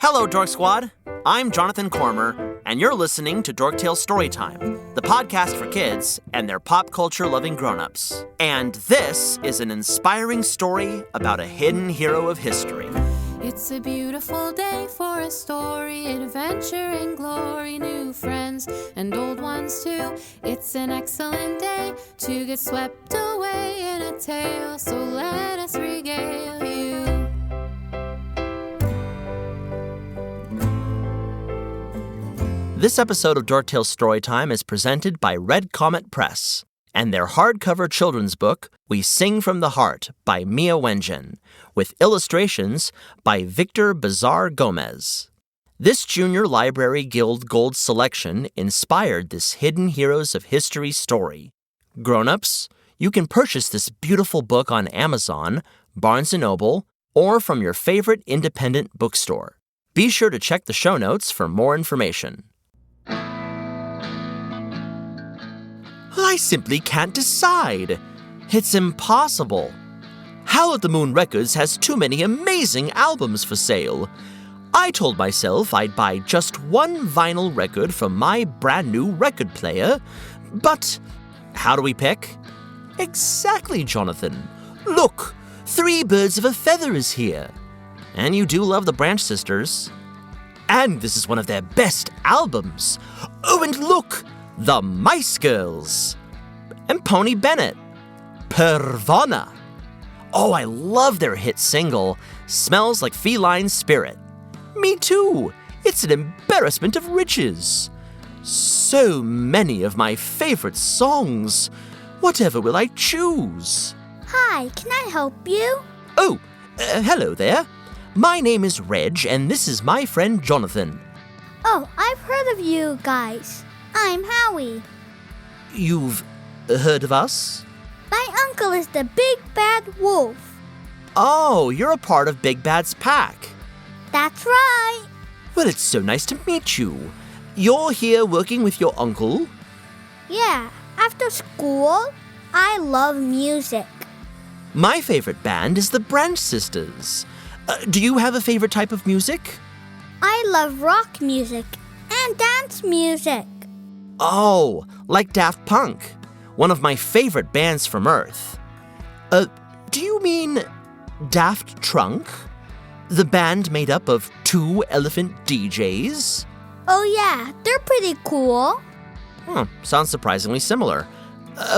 Hello, Dork Squad. I'm Jonathan Cormur, and you're listening to Dorktales Storytime, the podcast for kids and their pop culture-loving grown-ups. And this is an inspiring story about a hidden hero of history. It's a beautiful day for a story, adventure and glory, new friends and old ones too. It's an excellent day to get swept away in a tale, so let us regale you. This episode of Dorktales Storytime is presented by Red Comet Press and their hardcover children's book, We Sing from the Heart by Mia Wengen, with illustrations by Victor Bazar Gomez. This Junior Library Guild Gold selection inspired this Hidden Heroes of History story. Grown-ups, you can purchase this beautiful book on Amazon, Barnes & Noble, or from your favorite independent bookstore. Be sure to check the show notes for more information. I simply can't decide. It's impossible. Howl at the Moon Records has too many amazing albums for sale. I told myself I'd buy just one vinyl record from my brand new record player, but how do we pick? Exactly, Jonathan. Look, Three Birds of a Feather is here. And you do love the Branch Sisters. And this is one of their best albums. Oh, and look! The Mice Girls, and Pony Bennett, Pervona. Oh, I love their hit single, Smells Like Feline Spirit. Me too. It's an embarrassment of riches. So many of my favorite songs. Whatever will I choose? Hi, can I help you? Oh, hello there. My name is Reg, and this is my friend Jonathan. Oh, I've heard of you guys. I'm Howie. You've heard of us? My uncle is the Big Bad Wolf. Oh, you're a part of Big Bad's pack. That's right. Well, it's so nice to meet you. You're here working with your uncle? Yeah, after school, I love music. My favorite band is the Branch Sisters. Do you have a favorite type of music? I love rock music and dance music. Oh, like Daft Punk, one of my favorite bands from Earth. Do you mean Daft Trunk? The band made up of two elephant DJs? Oh yeah, they're pretty cool. Sounds surprisingly similar.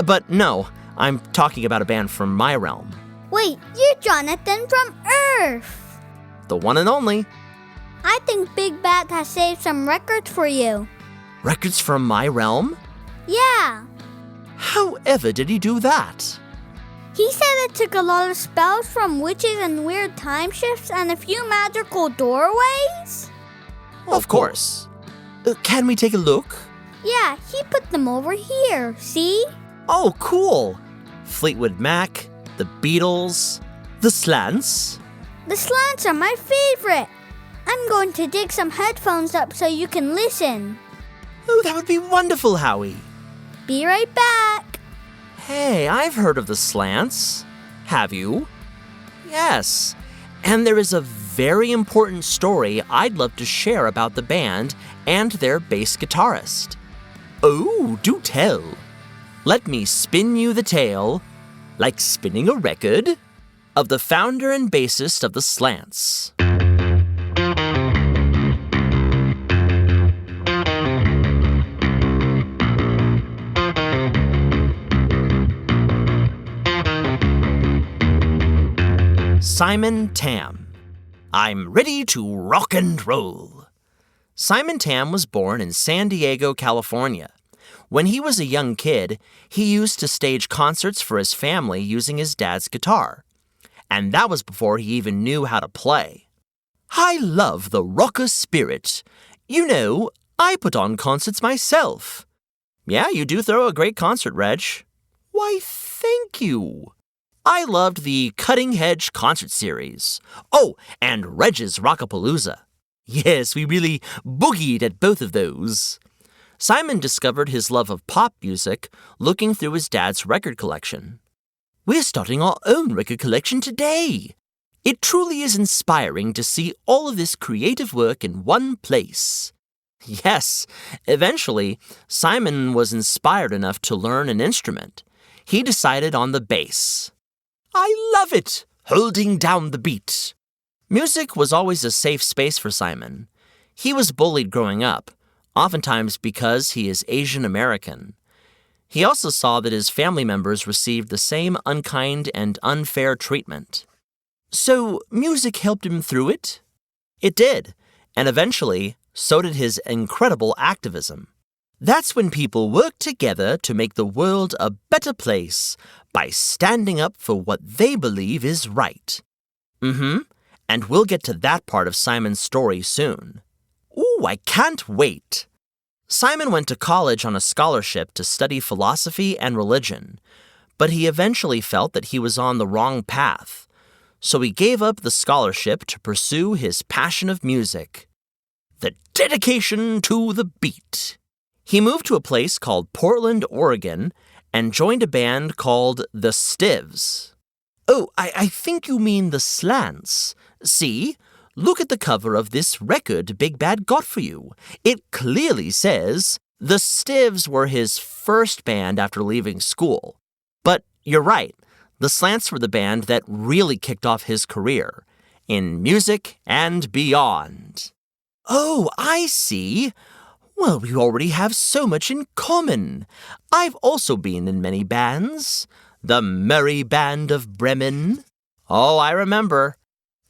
But no, I'm talking about a band from my realm. Wait, you're Jonathan from Earth. The one and only. I think Big Bad has saved some records for you. Records from my realm? Yeah. However did he do that? He said it took a lot of spells from witches and weird time shifts and a few magical doorways. Of course. Can we take a look? Yeah, he put them over here, see? Oh, cool. Fleetwood Mac, the Beatles, the Slants. The Slants are my favorite. I'm going to dig some headphones up so you can listen. Oh, that would be wonderful, Howie. Be right back. Hey, I've heard of the Slants. Have you? Yes. And there is a very important story I'd love to share about the band and their bass guitarist. Oh, do tell. Let me spin you the tale, like spinning a record, of the founder and bassist of the Slants. Simon Tam. I'm ready to rock and roll. Simon Tam was born in San Diego, California. When he was a young kid, he used to stage concerts for his family using his dad's guitar. And that was before he even knew how to play. I love the rocker spirit. You know, I put on concerts myself. Yeah, you do throw a great concert, Reg. Why, thank you. I loved the Cutting Edge concert series. Oh, and Reg's Rockapalooza. Yes, we really boogied at both of those. Simon discovered his love of pop music looking through his dad's record collection. We're starting our own record collection today. It truly is inspiring to see all of this creative work in one place. Yes, eventually, Simon was inspired enough to learn an instrument. He decided on the bass. I love it, holding down the beat. Music was always a safe space for Simon. He was bullied growing up, oftentimes because he is Asian American. He also saw that his family members received the same unkind and unfair treatment. So, music helped him through it? It did, and eventually, so did his incredible activism. That's when people work together to make the world a better place by standing up for what they believe is right. And we'll get to that part of Simon's story soon. Ooh, I can't wait! Simon went to college on a scholarship to study philosophy and religion, but he eventually felt that he was on the wrong path. So he gave up the scholarship to pursue his passion of music. The dedication to the beat. He moved to a place called Portland, Oregon, and joined a band called the Stivs. Oh, I think you mean the Slants. See? Look at the cover of this record Big Bad got for you. It clearly says the Stivs were his first band after leaving school. But you're right. The Slants were the band that really kicked off his career, in music and beyond. Oh, I see. Well, we already have so much in common. I've also been in many bands. The Merry Band of Bremen. Oh, I remember.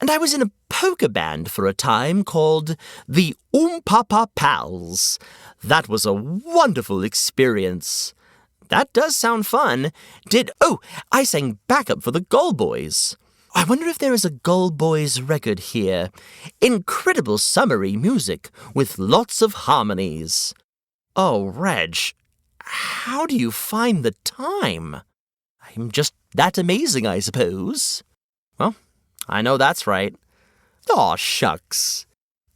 And I was in a polka band for a time called the Papa Pals. That was a wonderful experience. That does sound fun. I sang backup for the Gull Boys. I wonder if there is a Gull Boys record here. Incredible summery music with lots of harmonies. Oh, Reg, how do you find the time? I'm just that amazing, I suppose. Well, I know that's right. Aw, shucks.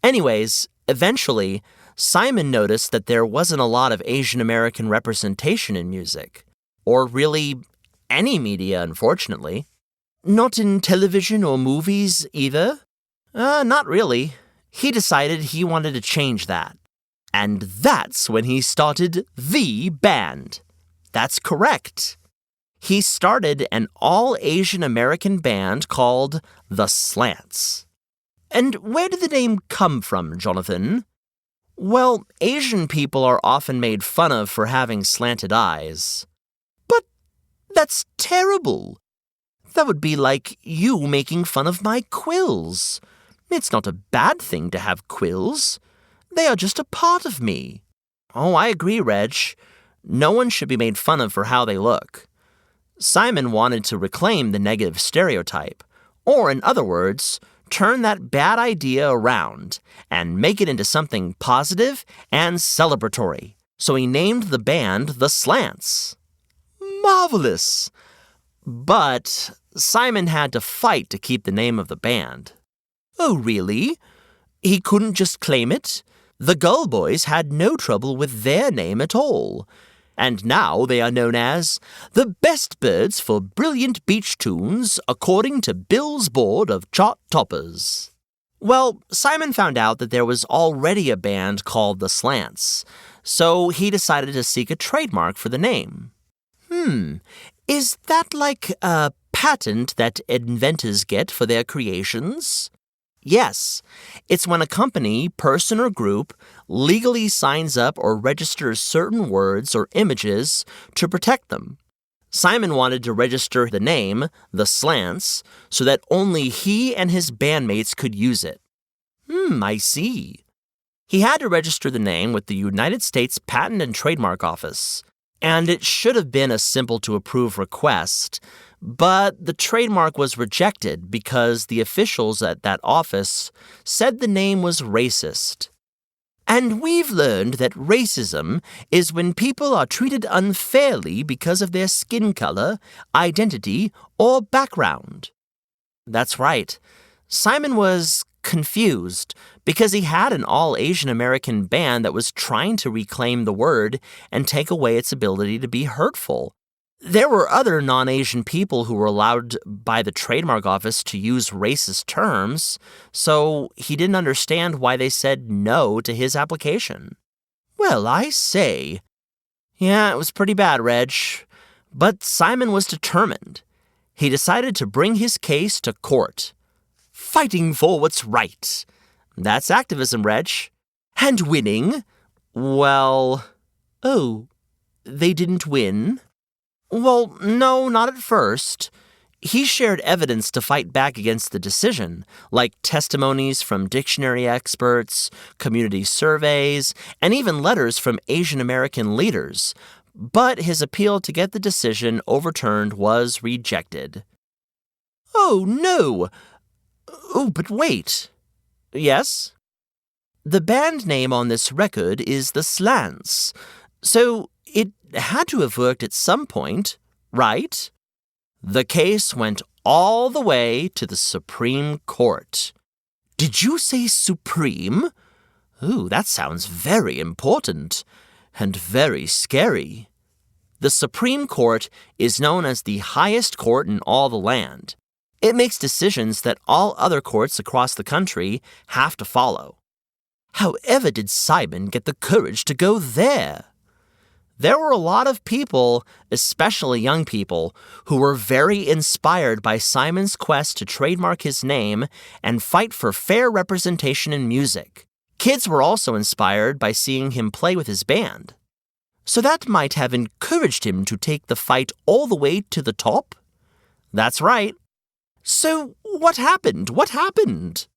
Anyways, eventually, Simon noticed that there wasn't a lot of Asian American representation in music, or really any media, unfortunately. Not in television or movies either? Not really. He decided he wanted to change that. And that's when he started the band. That's correct. He started an all-Asian American band called the Slants. And where did the name come from, Jonathan? Well, Asian people are often made fun of for having slanted eyes. But that's terrible. That would be like you making fun of my quills. It's not a bad thing to have quills. They are just a part of me. Oh, I agree, Reg. No one should be made fun of for how they look. Simon wanted to reclaim the negative stereotype, or in other words, turn that bad idea around and make it into something positive and celebratory. So he named the band the Slants. Marvelous! But Simon had to fight to keep the name of the band. Oh, really? He couldn't just claim it? The Gull Boys had no trouble with their name at all. And now they are known as the best birds for brilliant beach tunes according to Bill's board of chart toppers. Well, Simon found out that there was already a band called the Slants, so he decided to seek a trademark for the name. Is that like a patent that inventors get for their creations? Yes, it's when a company, person, or group legally signs up or registers certain words or images to protect them. Simon wanted to register the name, the Slants, so that only he and his bandmates could use it. I see. He had to register the name with the United States Patent and Trademark Office, and it should have been a simple-to-approve request, but the trademark was rejected because the officials at that office said the name was racist. And we've learned that racism is when people are treated unfairly because of their skin color, identity, or background. That's right. Simon was confused because he had an all-Asian American band that was trying to reclaim the word and take away its ability to be hurtful. There were other non-Asian people who were allowed by the trademark office to use racist terms, so he didn't understand why they said no to his application. Well, I say. Yeah, it was pretty bad, Reg. But Simon was determined. He decided to bring his case to court. Fighting for what's right. That's activism, Reg. And winning? Well, they didn't win? Well, no, not at first. He shared evidence to fight back against the decision, like testimonies from dictionary experts, community surveys, and even letters from Asian American leaders. But his appeal to get the decision overturned was rejected. Oh, no! Oh, but wait. Yes? The band name on this record is the Slants, so it had to have worked at some point, right? The case went all the way to the Supreme Court. Did you say Supreme? Ooh, that sounds very important and very scary. The Supreme Court is known as the highest court in all the land. It makes decisions that all other courts across the country have to follow. However did Simon get the courage to go there? There were a lot of people, especially young people, who were very inspired by Simon's quest to trademark his name and fight for fair representation in music. Kids were also inspired by seeing him play with his band. So that might have encouraged him to take the fight all the way to the top? That's right. So what happened? What happened?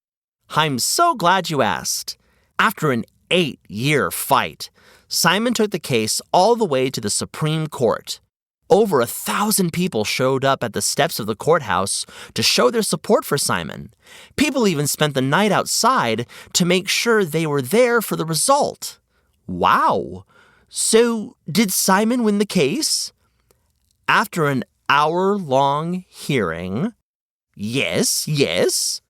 I'm so glad you asked. After an 8-year fight, Simon took the case all the way to the Supreme Court. Over 1,000 people showed up at the steps of the courthouse to show their support for Simon. People even spent the night outside to make sure they were there for the result. Wow! So, did Simon win the case? After an hour-long hearing, yes,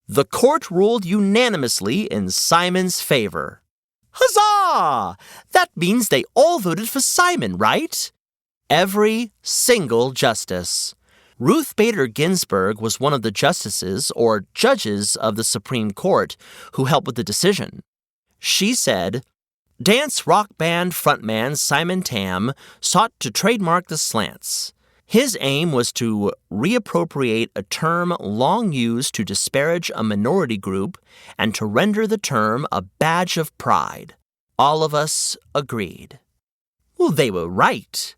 the court ruled unanimously in Simon's favor. Huzzah! That means they all voted for Simon, right? Every single justice. Ruth Bader Ginsburg was one of the justices or judges of the Supreme Court who helped with the decision. She said, "Dance rock band frontman Simon Tam sought to trademark the Slants. His aim was to reappropriate a term long used to disparage a minority group and to render the term a badge of pride. All of us agreed." Well, they were right.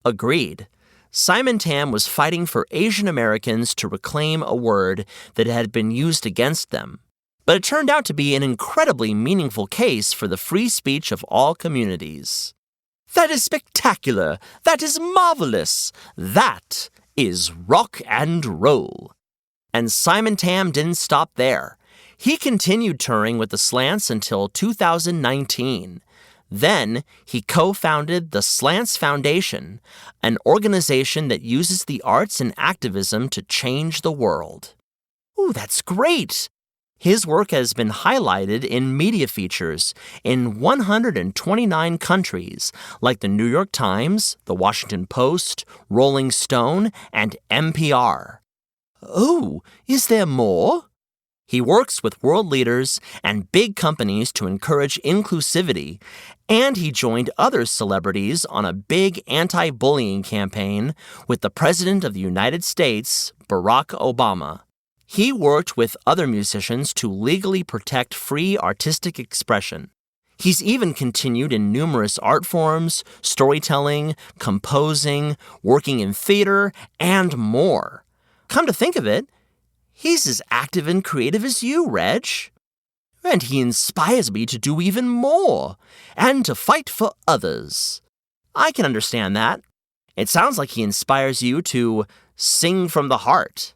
Agreed. Simon Tam was fighting for Asian Americans to reclaim a word that had been used against them. But it turned out to be an incredibly meaningful case for the free speech of all communities. That is spectacular. That is marvelous. That is rock and roll. And Simon Tam didn't stop there. He continued touring with the Slants until 2019. Then he co-founded the Slants Foundation, an organization that uses the arts and activism to change the world. Ooh, that's great. His work has been highlighted in media features in 129 countries, like the New York Times, the Washington Post, Rolling Stone, and NPR. Oh, is there more? He works with world leaders and big companies to encourage inclusivity, and he joined other celebrities on a big anti-bullying campaign with the President of the United States, Barack Obama. He worked with other musicians to legally protect free artistic expression. He's even continued in numerous art forms, storytelling, composing, working in theater, and more. Come to think of it, he's as active and creative as you, Reg. And he inspires me to do even more, and to fight for others. I can understand that. It sounds like he inspires you to sing from the heart.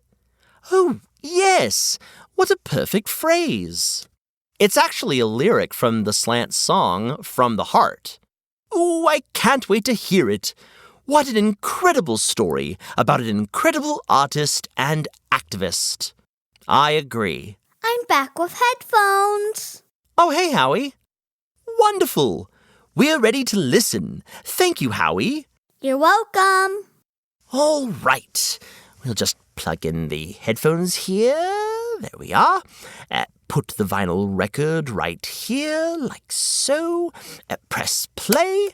Oh, yes! What a perfect phrase! It's actually a lyric from the Slants song, From the Heart. Ooh, I can't wait to hear it! What an incredible story about an incredible artist and activist. I agree. I'm back with headphones. Oh, hey, Howie. Wonderful! We're ready to listen. Thank you, Howie. You're welcome. All right. We'll just plug in the headphones here. There we are. Put the vinyl record right here, like so. Press play.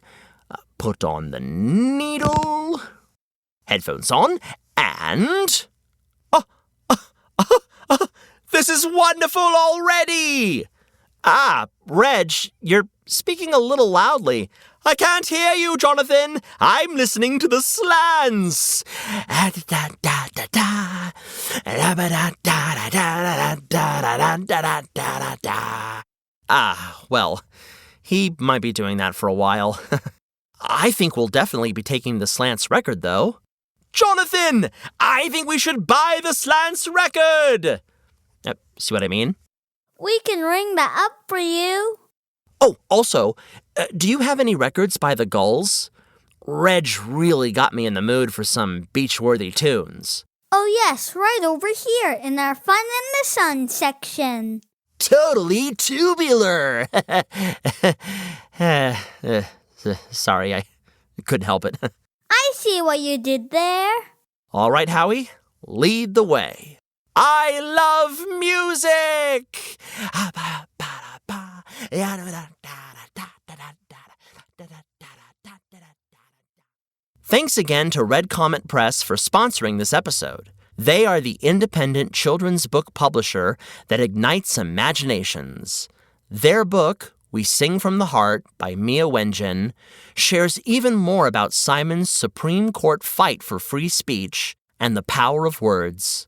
Put on the needle. Headphones on. And... this is wonderful already! Reg, you're speaking a little loudly. I can't hear you, Jonathan. I'm listening to the Slants. Well, he might be doing that for a while. I think we'll definitely be taking the Slants record, though. Jonathan, I think we should buy the Slants record! See what I mean? We can ring that up for you. Oh, also, do you have any records by the Gulls? Reg really got me in the mood for some beach-worthy tunes. Oh yes, right over here in our Fun in the Sun section. Totally tubular! Sorry, I couldn't help it. I see what you did there. All right, Howie, lead the way. I love music! Thanks again to Red Comet Press for sponsoring this episode. They are the independent children's book publisher that ignites imaginations. Their book, We Sing from the Heart by Mia Wengen, shares even more about Simon's Supreme Court fight for free speech and the power of words.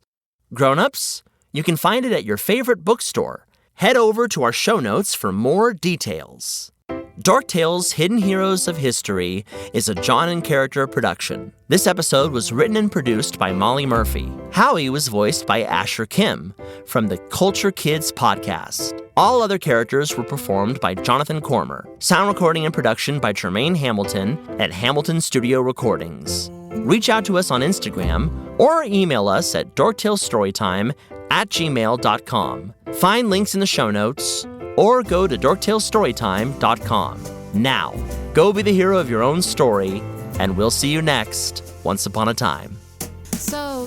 Grown-ups, you can find it at your favorite bookstore. Head over to our show notes for more details. Dorktales Hidden Heroes of History is a John and Character production. This episode was written and produced by Molly Murphy. Howie was voiced by Asher Kim from the Culture Kids podcast. All other characters were performed by Jonathan Cormur. Sound recording and production by Tremaine Hamilton at Hamilton Studio Recordings. Reach out to us on Instagram or email us at dorktalestorytime@gmail.com. Find links in the show notes or go to dorktalestorytime.com. Now, go be the hero of your own story, and we'll see you next, Once Upon a Time. So